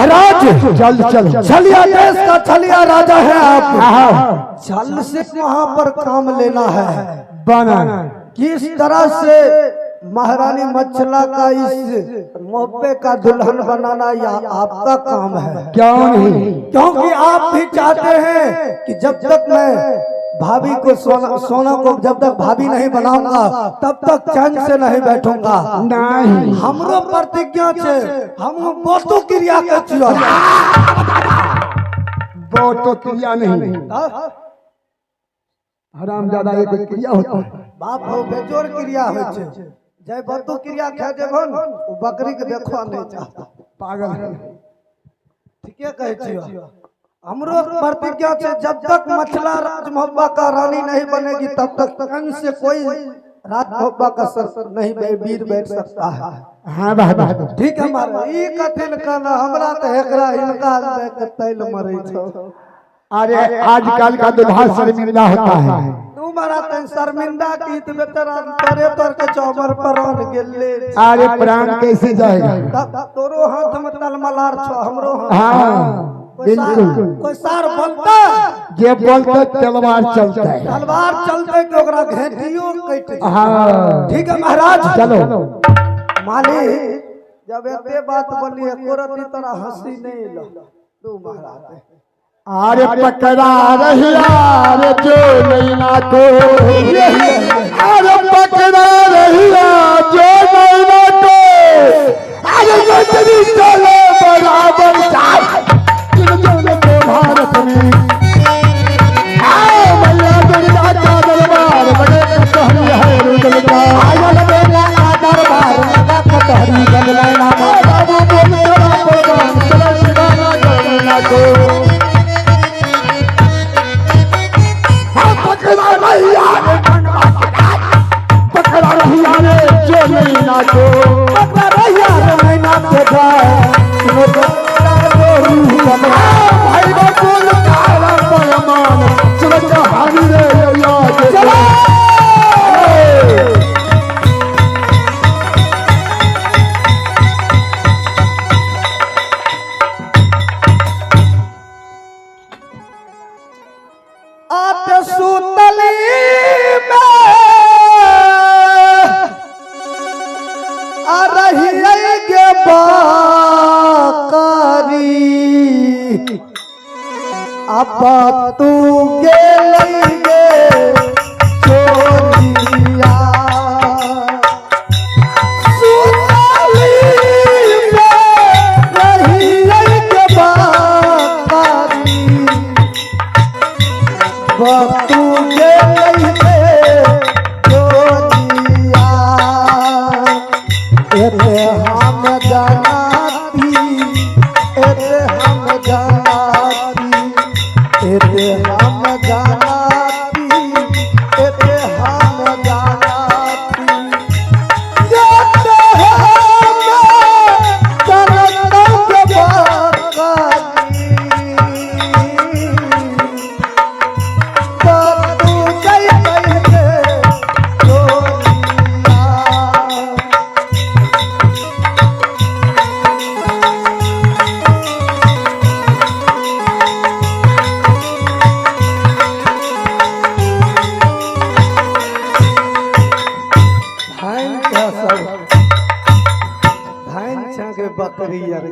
महाराज जल्द चलो, छलिया देश का छलिया राजा है आप। छल से वहाँ पर काम लेना है बना, किस तरह से महारानी मच्छला का इस मोहब्बे का दुल्हन बनाना या आपका काम है। क्यों नहीं, क्योंकि आप भी चाहते हैं कि जब तक मैं भाभी को सोना को जब तक भाभी नहीं बनाऊंगा तब तक चैन से नहीं बैठूंगा। नहीं, हमरो प्रतिज्ञा छे, हम बोतो क्रिया के छियो। बोतो क्रिया नहीं, हरामजादा ये कोई क्रिया होता है। बाप हो बेजोर क्रिया होय छे, जय बोतो क्रिया खे जेबन ओ बकरी के देखो नहीं चाहता, पागल है। ठीके कहे छियो, हमरो प्रतिज्ञा से जब तक मछला राज मोहब्बा का रानी नहीं बनेगी तब तक कन से कोई राज मोहब्बा का सर नहीं वीर बैठ सकता है। हाँ बात ठीक है मारा, ई कथिन कहना हमरा तो एकरा इनका देख तैल मरै छौ। अरे आजकल का दुल्हा शर्मिंदा होता है, तू मारा तन शर्मिंदा की तो बेचारा तोरे तोर के चौमर प्राण गेले। अरे प्राण कैसे जाएगा, तोरो हाथ में तलमलार छो, हमरो हां बिल्कुल। कोई सार बोलता जे बोलता तलवार चलता है, तलवार चलते तो ओकरा घेटियो कट। हां ठीक है महाराज चलो। मालिक जब एते बात बोली कोरती तरह हंसी नहीं लो तू महाराज। अरे पकड़ा रहिया रे जो नैना को, अरे पकड़ा रहिया जो नैना को, अरे नजरी चले बराबर चाल भारत में। आओ भैया दुर्गा का दरबार बड़े कहनी है रुदलका, आयल बेला का दरबार लगा कटहरी गलैना बाबू बोल तेरा प्रोग्राम चलो शिवाना गलैना को। पकड़ा रहिया रे पकड़ा रहिया रे जो नैना को, पकड़ा रहिया रे नैना को सुनो भाई बोल काला पैमान चलो कहानी रे याद चलो। आते सुतली में आ रही गे बाकारी, अब तू गेलैगे चोरिया सुतली में रही गे बाकारी, अब तू गेलैगे चोरिया। एते हम जानाती, एते हम जानाती, एते हम जानाती, एते हम जानाती, एते हम करतौ के बाकारी, तू जइबे चोरिया। बकरी यार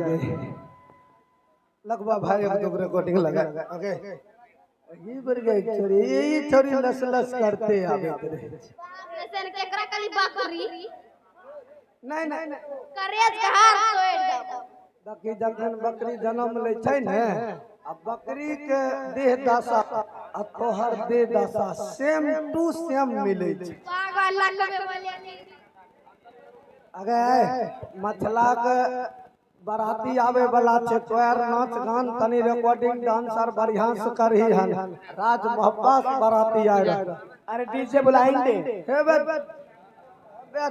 लगवा भाई अब तो रिकॉर्डिंग लगा ओके। ये बर गई छोरी, ये छोरी लस लस करते आवे रे ऐसे केकरा कली बकरी नहीं नहीं करेज के हाथ तोड़ दो। देखी जखन बकरी जन्म ले छै ने, अब बकरी के देह दशा आ तोहर देह दशा सेम टू सेम मिले छै। पागल लगबे बोले अगे मछला के बराती आवे वाला छे, तोयर नाच गान तनी रिकॉर्डिंग डांसर बढ़िया से करही हन। राज मोहब्बत बराती आए, अरे डीजे बुलाएंगे हे बे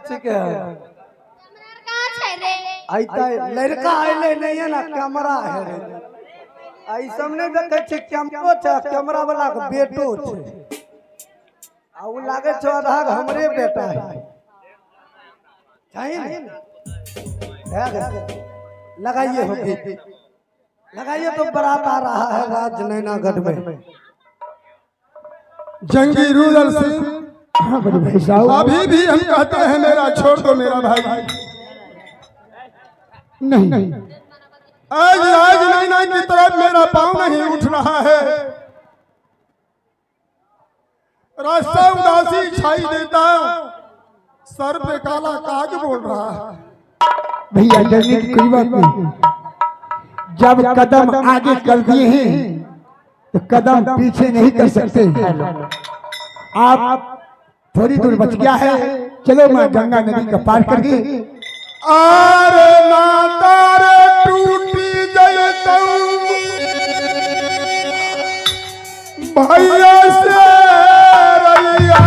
ठीक है। कहां छै रे आइता लड़का आइले नहीं है ना, कैमरा है रे। आई सामने देखे छै कैमरो छै, कैमरा वाला के बेटो छै आ उ लागे छै आधा हमरे बेटा है। चाहिए लगाइए हो लगाइए तो बारात आ रहा है राज नैनागढ़ में। जंगी रूदल सिंह हाँ बड़े भाई साहब, अभी भी हम कहते हैं मेरा छोड़ दो मेरा भाई। नहीं आज राज नैना की तरफ मेरा पाँव नहीं उठ रहा है। रास्ता उदासी छाई देता, सर पे काला काग बोल रहा है। भैया डरने की कोई बात नहीं, जब कदम आगे कर दिए हैं तो कदम पीछे नहीं कर सकते। आप थोड़ी दूर बच गया है, चलो मैं गंगा नदी का पार करके आरे नाता रे टूटी जय भैया से रैया।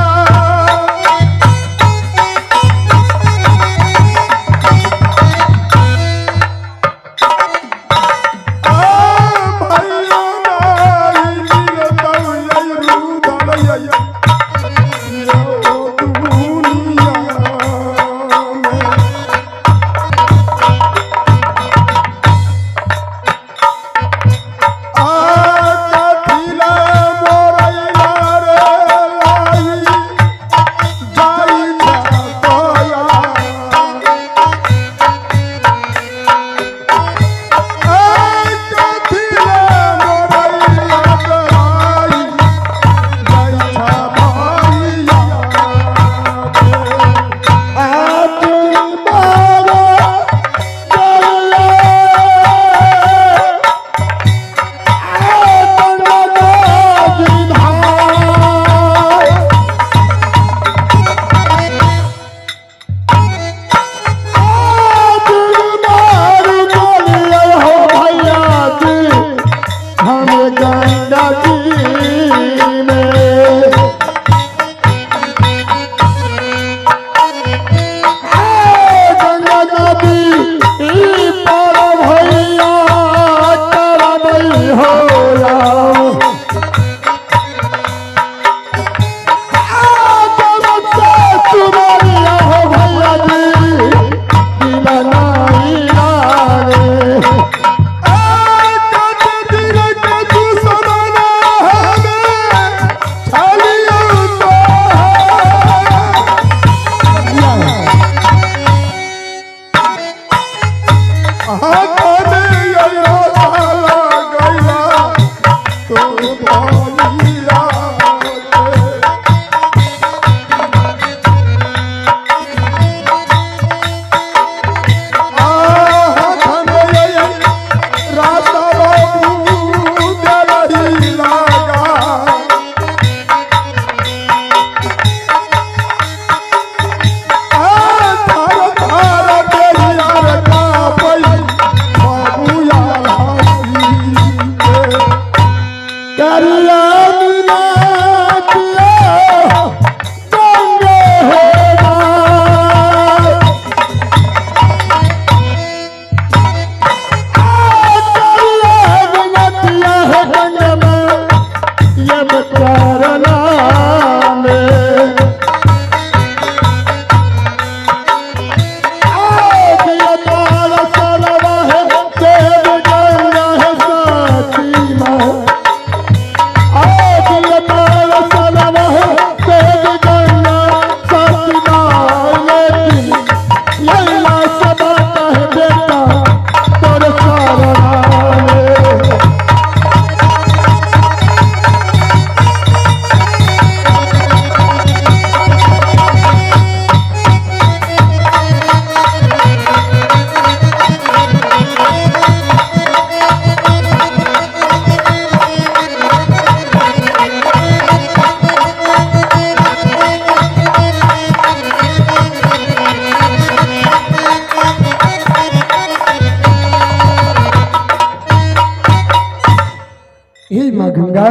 हे माँ गंगा,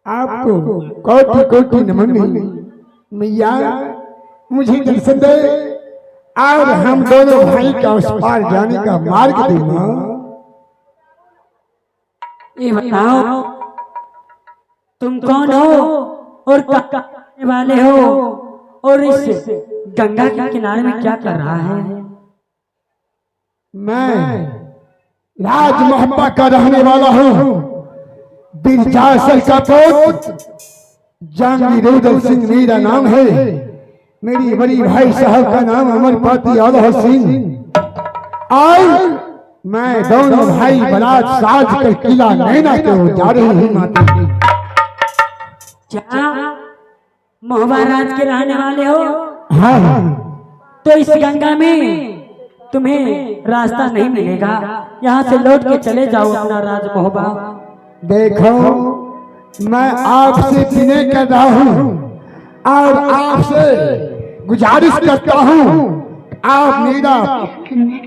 आपको कोटि कोटि नमन। मैया मुझे दर्शन दे और हम दोनों भाई का उस पार जाने का मार्ग दे माँ। ये बताओ तुम कौन हो और कहाँ रहने वाले हो और इस गंगा के किनारे में क्या कर रहा है? मैं राज मोहब्बा का रहने वाला हूँ, बिरजासर का पोत जहांगीर सिंह मेरा नाम है। मेरी बड़ी भाई साहब का नाम अमरपाती आला सिंह। आज मैं दोनों भाई बारात साज कर किला नैना के ओर जा रहे हैं माता जी। क्या मोहबा राज के रहने वाले हो? हाँ, तो इस गंगा में तुम्हें रास्ता नहीं मिलेगा, यहाँ से लौट के चले जाओ अपना राज मोहबा। देखो मैं आपसे विनय कर रहा हूँ और आपसे गुजारिश करता हूँ, आप मेरा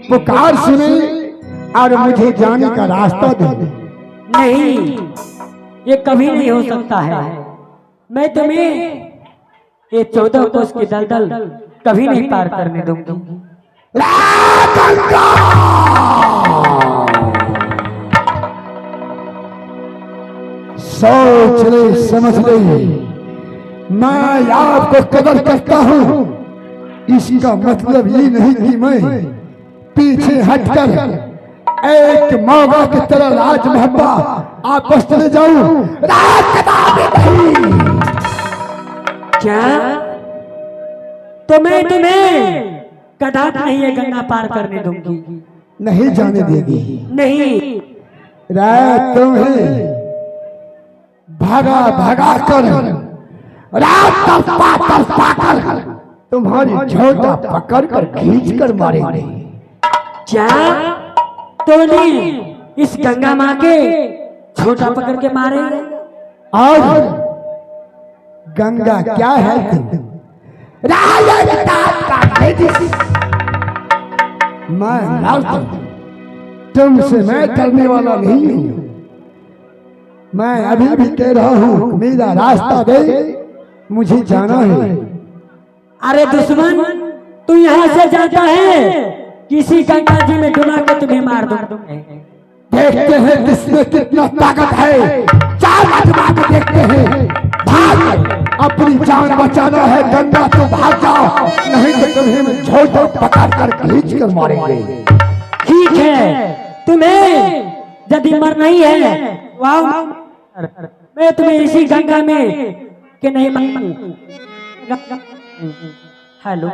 पुकार सुने और मुझे जाने का रास्ता दे। नहीं, ये कभी नहीं हो सकता है। मैं तुम्हें ये 14 कोस की दलदल कभी नहीं पार करने दूंगी। सोच ले, समझ ले, मैं आपको कदर करता हूँ। इसका मतलब ये नहीं कि मैं पीछे हटकर एक मौका की तरह राज मोहब्बा आपस चले जाऊं। क्या तो मैं तुम्हें कदापि नहीं ये गंगा पार करने दूंगी। नहीं जाने देगी। नहीं, रात तुम्हें भगा भगा कर, रात तरफा कर तुम्हारी झोटा पकड़ कर खींच कर मारेंगे। क्या तूने इस गंगा माँ के छोटा पकड़ के मारे? और गंगा क्या है? मैं तुमसे मैं करने वाला नहीं हूँ। मैं अभी भी कह रहा हूँ मेरा रास्ता दे, मुझे जाना है। अरे दुश्मन, तू यहाँ से जाता है, किसी गंगा जी में डुबा के तुम्हें मार दूंगा। देखते हैं किसमें कितना ताकत है, चार आजमा के देखते हैं। भाग, अपनी जान बचाना है गंगा, तो भाग जाओ, नहीं तो तुम्हें मैं झोटा पकड़ कर खींच कर मारेंगे। ठीक है, तुम्हें यदि मरना ही है, वाह, मैं तुम्हें इसी गंगा में के नहीं मारूंगा। हेलो,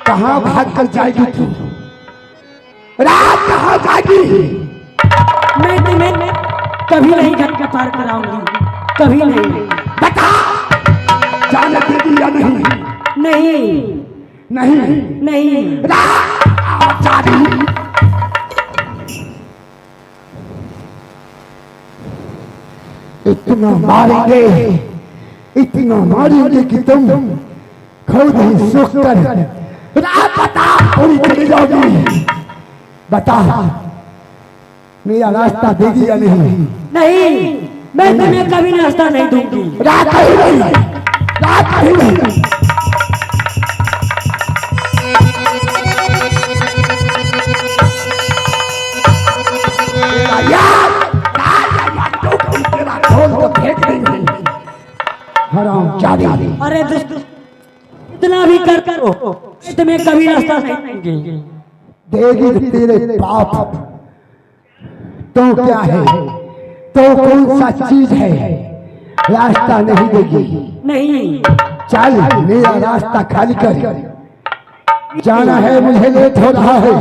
कहाँ भाग कर जाएगी तू? रात कहाँ जाएगी? मैं तुम्हें कभी नहीं गंगा पार कराऊंगी, कभी नहीं। बता, जाने देगी या नहीं? नहीं, नहीं, नहीं। रात जाएगी। इतना मारेंगे कि तुम खुद ही सुख कर रात बता पूरी चली जाओगी। बता, मेरा रास्ता देगी या नहीं? नहीं, मैं तुम्हें कभी रास्ता नहीं दूंगी। रात ही नहीं, रात ही नहीं। बचा दे। अरे दुष्ट, इतना भी कर करो तुम्हें कभी रास्ता नहीं देंगे। देगी तो तेरे बाप। तो क्या है, तो कौन सा चीज है, रास्ता नहीं देगी। नहीं, चल मेरा रास्ता खाली कर, जाना है, मुझे लेट हो रहा है।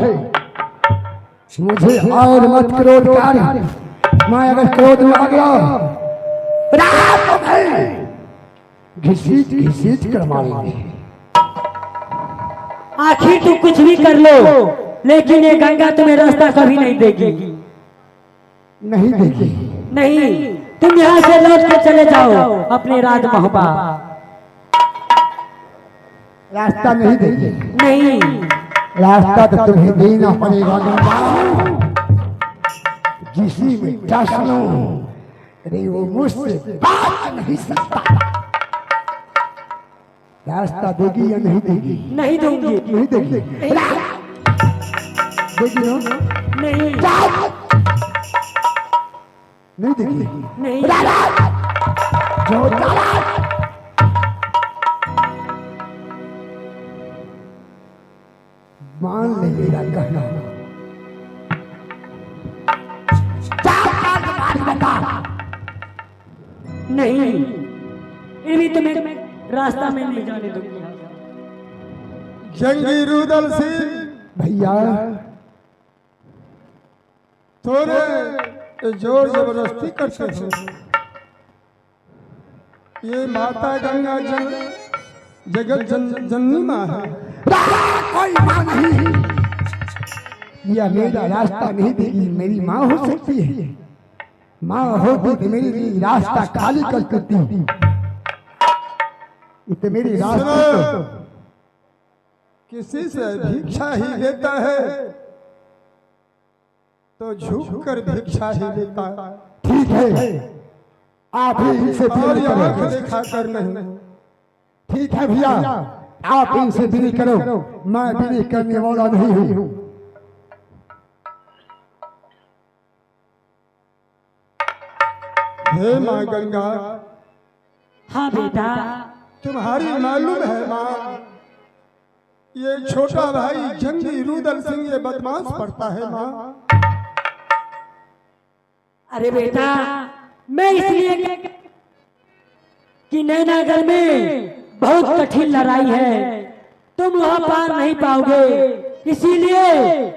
मुझे और मत क्रोध कर, मैं अगर क्रोध में आ गया रात में घसीट घसीट कर मारेंगे। आखिर तुम कुछ भी कर लो, लेकिन ये गंगा तुम्हें रास्ता कभी नहीं देगी। नहीं देगी। नहीं, तुम यहाँ से लौट कर चले जाओ अपने राज महबा। रास्ता नहीं देगी। नहीं, रास्ता तो तुम्हें देना पड़ेगा गंगा। किसी में टस लो, अरे वो मुझसे बात नहीं सकता। रास्ता देगी या नहीं देगी? नहीं दूंगी। नहीं देगी। देगी ना? नहीं, नहीं देगी। नहीं, जो चला मान ले मेरा कहना। नहीं, ये भी तुम्हें रास्ता में नहीं जाने दूंगी। जंगी रुदल सिंह भैया थोड़े जोर जबरदस्ती करते हो। ये माता गंगा जगत जननी माँ है। कोई माँ नहीं, यह मेरा रास्ता नहीं देगी। मेरी माँ हो सकती है, माँ होती तो मेरे लिए रास्ता खाली कर सकती। ये तो मेरी रास्ता सुनो, किसी से भिक्षा ही लेता है तो झुक कर भिक्षा ही लेता है। ठीक है, आप ही इनसे और विनती यहाँ करो। देखा कर नहीं। ठीक है भैया, आप इनसे विनती करो, मैं विनती करने वाला नहीं हूँ। हे माँ गंगा, हाँ बेटा, तुम्हारी मालूम है माँ, ये छोटा भाई जंगी रुदल सिंह ये बदमाश पड़ता है माँ। अरे बेटा, मैं इसलिए कि नैनागढ़ में बहुत कठिन लड़ाई है, तुम वहां पार नहीं पाओगे, इसीलिए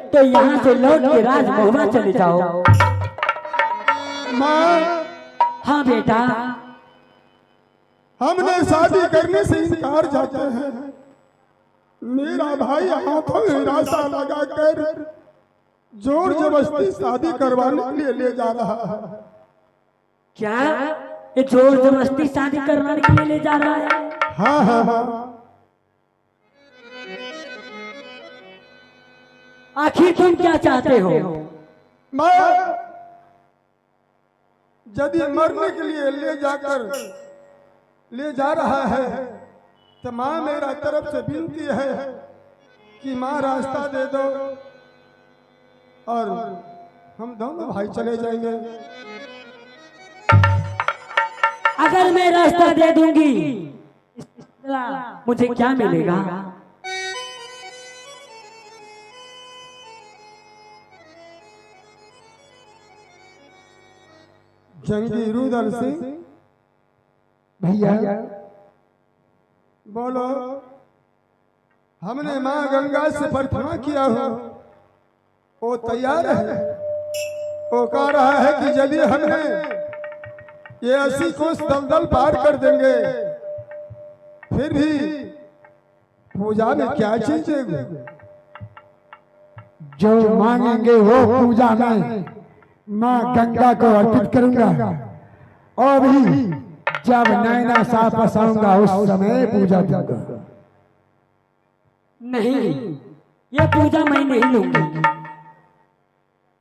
तो यहाँ से लौट के राज महबा चले जाओ। माँ, हाँ बेटा, हमने शादी करने से इनकार जाते हैं। मेरा भाई हाथों में रास्ता लगाकर जोर जबरदस्ती शादी करवाने के लिए ले जा रहा है। क्या ये जोर जबरदस्ती शादी करवाने के लिए ले जा रहा है? हाँ हाँ हाँ। आखिर तुम क्या चाहते हो? मैं यदि मरने के लिए ले जा रहा है तो माँ मेरा तरफ से विनती है कि माँ रास्ता दे दो और हम दोनों भाई चले जाएंगे। अगर मैं रास्ता दे दूंगी मुझे क्या मिलेगा? जंगी रुदल सिंह भैया बोलो, हमने माँ गंगा से प्रार्थना किया हो, वो तैयार है। वो कह रहा है कि यदि हमने ये 80 कोस दलदल पार कर देंगे फिर भी पूजा में क्या चीज है? जो मांगेंगे वो पूजा में माँ गंगा को अर्पित करूंगा, और भी जब नैना साफ बसाऊंगा उस समय पूजा दूंगा। नहीं, ये पूजा मैं नहीं लूंगी।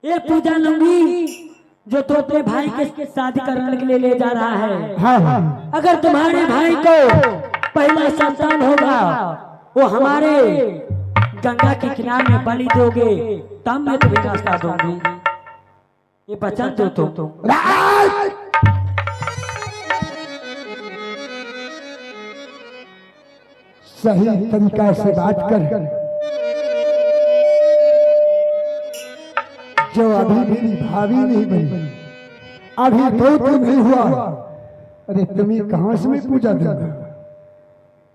ये पूजा लूंगी जो तो अपने भाई के शादी करने के लिए ले जा रहा है। हाँ हाँ, अगर तुम्हारे भाई को पहला संतान होगा वो हमारे गंगा के किनारे में बलि दोगे तब मैं तुम्हें रास्ता दूंगी। ये वचन दो तुम। सही तरीका से बात कर। जो अभी मेरी भाभी नहीं बनी, अभी तो नहीं हुआ, अरे तुम्हें कहां से मैं पूजा दूंगा?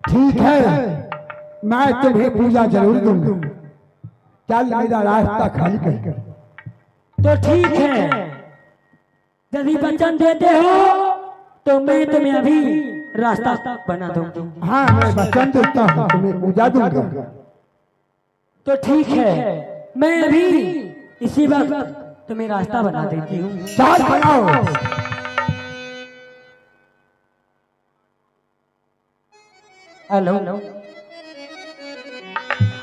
ठीक है, मैं तुम्हें पूजा जरूर दूंगा। चल मेरा रास्ता खाली कर। तो ठीक है, यदि वचन देते हो तो मैं तुम्हें अभी रास्ता बना दूंगी। हाँ, मैं वचन देता हूँ, तुम्हें पूजा दूंगा। तो ठीक है, मैं अभी इसी वक्त तुम्हें रास्ता बना देती हूँ। चार बनाओ। हेलो,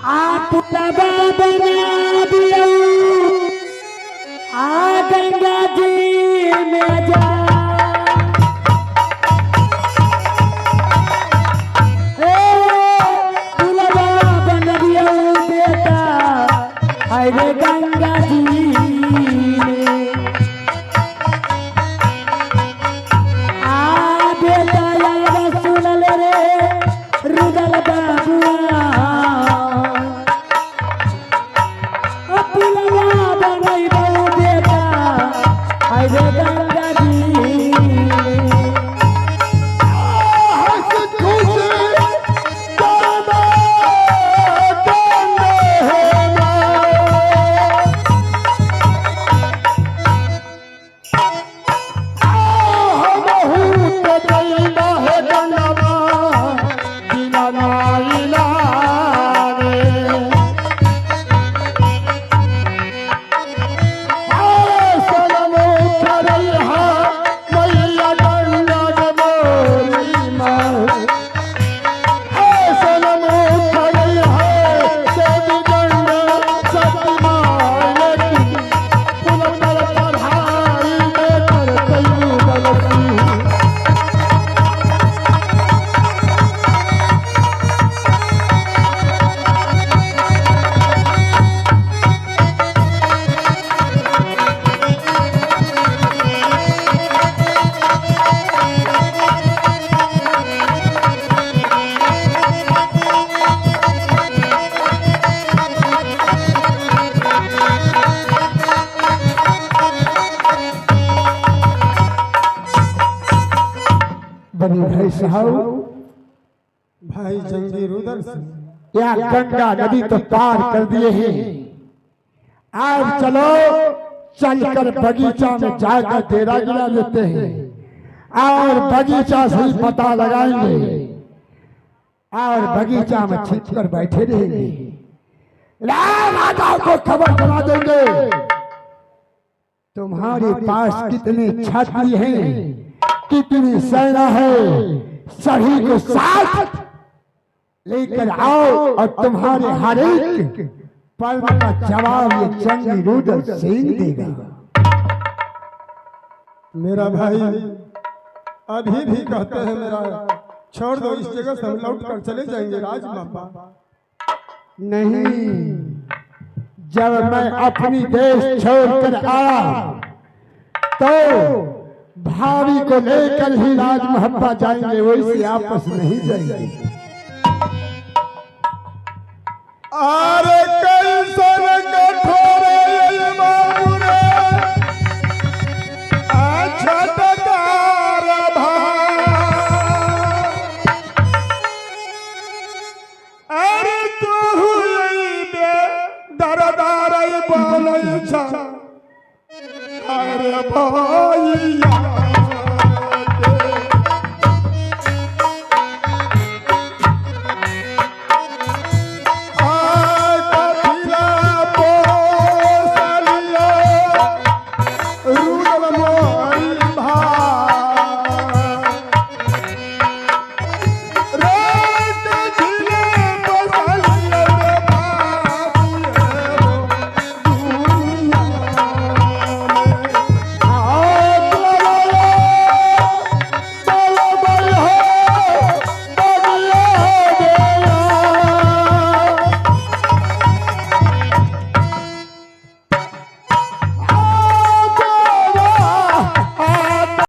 आप लबा बना दियो, आ गंगा जी में जा। दुलबा बन दियो बेटा, अरे गंगा जी में। आ बेटा यार सुनल रे रुदल बाबुआ, अपना बनैबो बेटा, अरे गंगा जी में। बनी भाई साहब, भाई जंगीर उधर से यहाँ गंगा नदी तो पार कर दिए हैं। आज चलो चलकर बगीचा में जाकर डेरा गिरा देते हैं और बगीचा से ही पता लगाएंगे और बगीचा में छिप कर बैठे रहेंगे। राजाओं को खबर करा देंगे तुम्हारे पास कितने छात्री हैं, कितनी सेना है, सभी को साथ लेकर आओ और तुम्हारे हर एक प्रश्न का जवाब ये चंगी रुदल सिंह देगा। मेरा भाई अभी भी कहते हैं मेरा छोड़ दो, इस जगह से हम लौट कर चले जाएंगे राजमापा। नहीं, जब मैं अपनी देश छोड़कर आया तो भाभी को लेकर ही राजमहब्बा जाएंगे, वैसे आपस नहीं जाएंगे। अरे कैसन कठोर ये बाबू रे, अच्छा टकार अरे तू बे दरदार बोल, अरे भैया